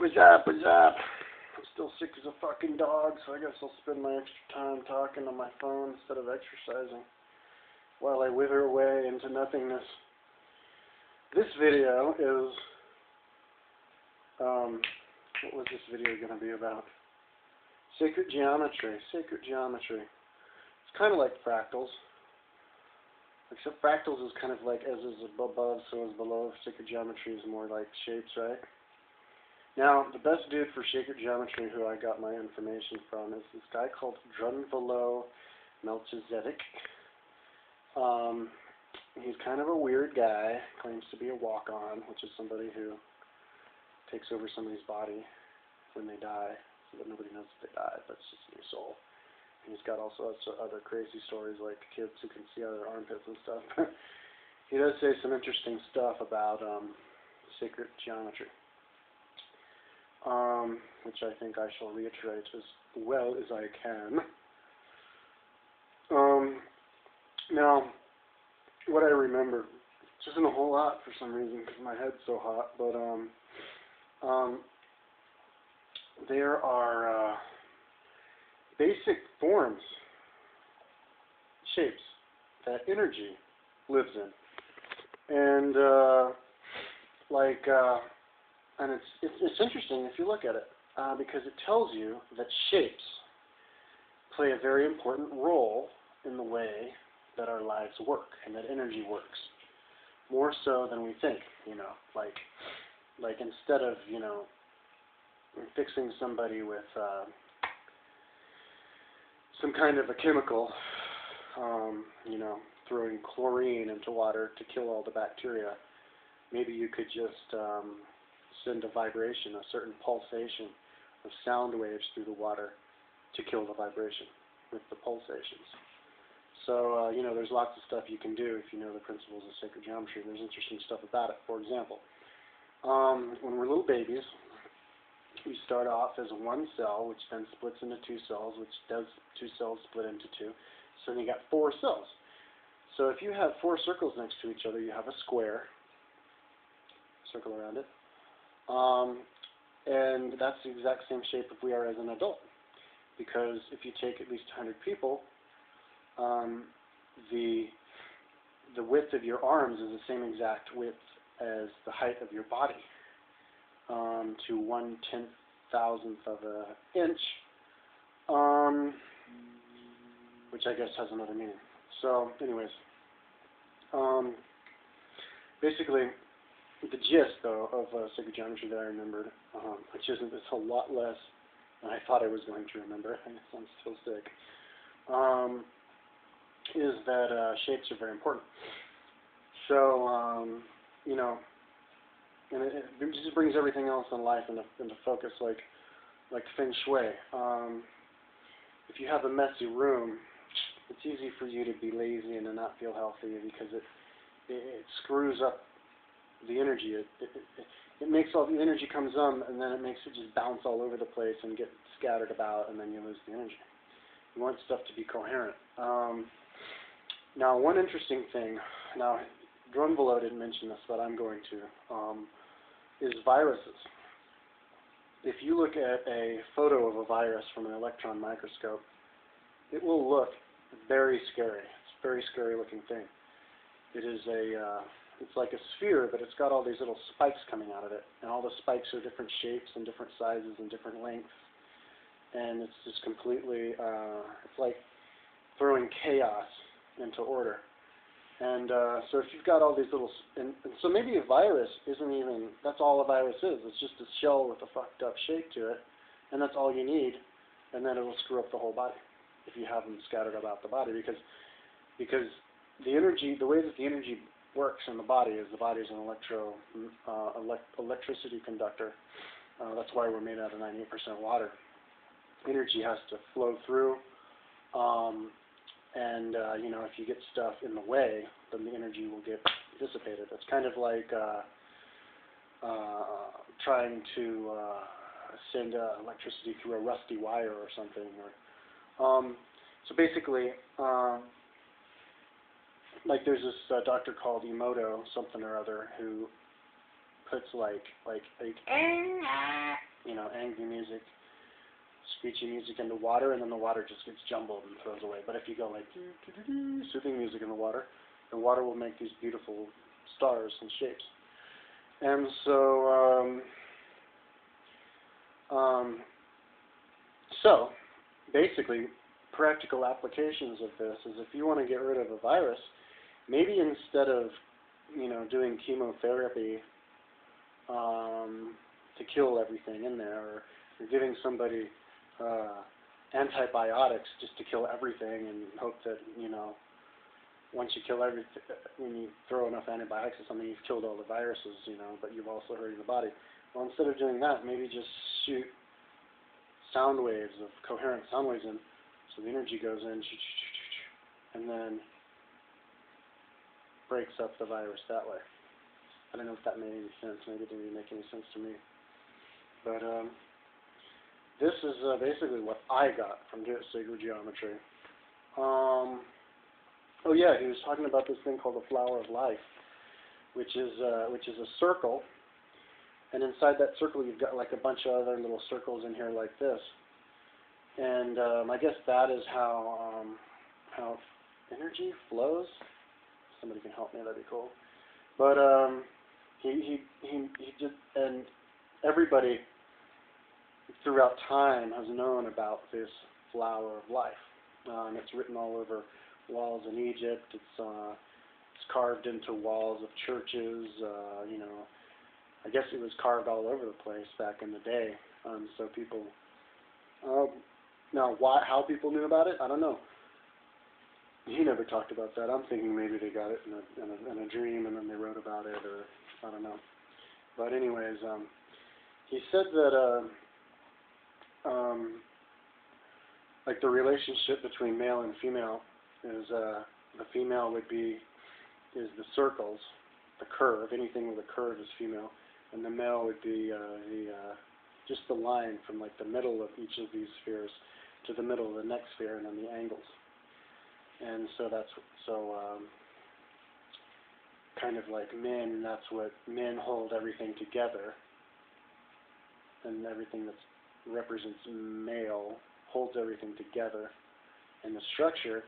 What's up? What's up? I'm still sick as a fucking dog, so I guess I'll spend my extra time talking on my phone instead of exercising while I wither away into nothingness. This video is, what was this video going to be about? Sacred geometry. Sacred geometry. It's kind of like fractals. Except fractals is kind of like as is above, so is below. Sacred geometry is more like shapes, right? Now, the best dude for sacred geometry who I got my information from is this guy called Drunvelo Melchizedeck. He's kind of a weird guy, claims to be a walk-on, which is somebody who takes over somebody's body when they die, so that nobody knows that they died, but it's just a new soul. And he's got all sorts of other crazy stories, like kids who can see out of their armpits and stuff. He does say some interesting stuff about sacred geometry, which I think I shall reiterate as well as I can. Now, what I remember, which isn't a whole lot for some reason because my head's so hot, but there are basic forms, shapes, that energy lives in. And and it's interesting if you look at it, because it tells you that shapes play a very important role in the way that our lives work and that energy works, more so than we think. Like instead of fixing somebody with some kind of a chemical, throwing chlorine into water to kill all the bacteria, maybe you could just send a vibration, a certain pulsation of sound waves through the water to kill the vibration with the pulsations. So, there's lots of stuff you can do if you know the principles of sacred geometry. There's interesting stuff about it. For example, when we're little babies, we start off as one cell, which then splits into two cells, which does two cells split into two. So then you got four cells. So if you have four circles next to each other, you have a square, circle around it. And that's the exact same shape if we are as an adult. Because if you take at least 100 people, the width of your arms is the same exact width as the height of your body, to 1/10,000th of an inch, which I guess has another meaning. So, anyways, basically, the gist, though, of sacred geometry that I remembered, which isn't, it's a lot less than I thought I was going to remember, I guess I'm still sick, is that shapes are very important. So, and it just brings everything else in life into focus, like feng shui. If you have a messy room, it's easy for you to be lazy and to not feel healthy because it screws up the energy. It makes all the energy comes and then it makes it just bounce all over the place and get scattered about, and then you lose the energy. You want stuff to be coherent. Now, one interesting thing, Drunvelo didn't mention this, but I'm going to, is viruses. If you look at a photo of a virus from an electron microscope, it will look very scary. It's a very scary looking thing. It is it's like a sphere, but it's got all these little spikes coming out of it, and all the spikes are different shapes and different sizes and different lengths, and it's just completely, it's like throwing chaos into order. And so if you've got all these little, and so maybe a virus isn't even, that's all a virus is. It's just a shell with a fucked up shape to it, and that's all you need, and then it'll screw up the whole body if you have them scattered about the body, because the energy, the way that the energy works in the body is the body is an electricity conductor. That's why we're made out of 98% water. Energy has to flow through. If you get stuff in the way, then the energy will get dissipated. It's kind of like trying to send electricity through a rusty wire or something. So basically, like there's this doctor called Emoto something or other who puts like angry music, screechy music into water, and then the water just gets jumbled and throws away. But if you go like soothing music in the water will make these beautiful stars and shapes. And so basically, practical applications of this is if you want to get rid of a virus, maybe instead of doing chemotherapy to kill everything in there, or you're giving somebody antibiotics just to kill everything and hope that once you kill everything, when you throw enough antibiotics at something, you've killed all the viruses, but you've also hurt the body. Well, instead of doing that, maybe just shoot sound waves of coherent sound waves in, so the energy goes in, and then breaks up the virus that way. I don't know if that made any sense. Maybe it didn't make any sense to me. But this is basically what I got from sacred geometry. Oh yeah, he was talking about this thing called the flower of life, which is a circle, and inside that circle you've got like a bunch of other little circles in here like this. And I guess that is how energy flows. Somebody can help me, that'd be cool. But he just, and everybody throughout time has known about this flower of life. It's written all over walls in Egypt. It's carved into walls of churches. I guess it was carved all over the place back in the day. So people, now how people knew about it, I don't know. He never talked about that. I'm thinking maybe they got it in a dream and then they wrote about it, or I don't know. But anyways, he said that like the relationship between male and female is the female is the circles, the curve. Anything with a curve is female, and the male would be just the line from like the middle of each of these spheres to the middle of the next sphere, and then the angles. And so kind of like men, that's what men hold everything together, and everything that represents male holds everything together in the structure,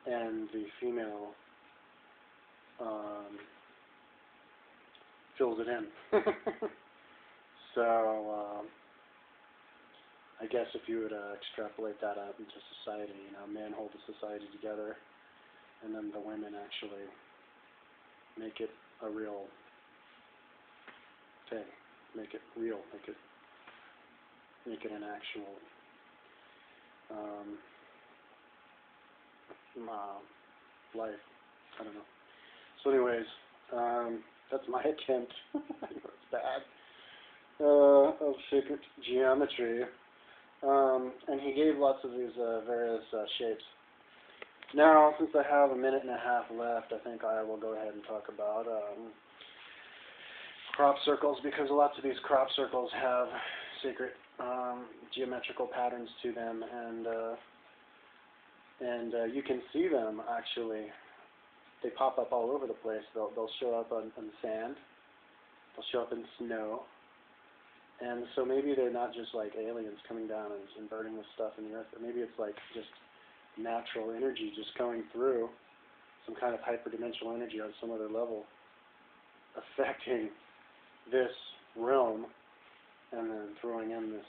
and the female fills it in. So I guess if you would extrapolate that out into society, men hold the society together, and then the women actually make it a real thing, make it real, make it an actual life. I don't know. So anyways, that's my attempt. I know it's bad. Of sacred geometry. And he gave lots of these various shapes. Now, since I have a minute and a half left, I think I will go ahead and talk about crop circles, because lots of these crop circles have sacred geometrical patterns to them, and you can see them actually. They pop up all over the place. They'll show up on sand. They'll show up in snow. And so maybe they're not just like aliens coming down and burning this stuff in the earth, but maybe it's like just natural energy just going through, some kind of hyperdimensional energy on some other level, affecting this realm, and then throwing in this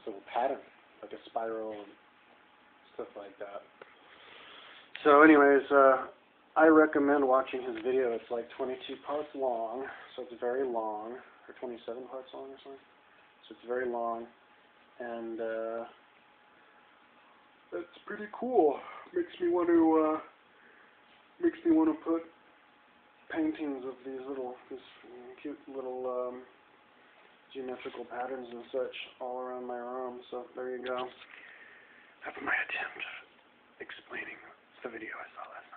little pattern, like a spiral and stuff like that. So anyways, I recommend watching his video. It's like 22 parts long, so it's very long. Or 27 parts long or something. So it's very long, and it's pretty cool. Makes me want to put paintings of these cute little geometrical patterns and such all around my room. So there you go. That's my attempt explaining the video I saw last night.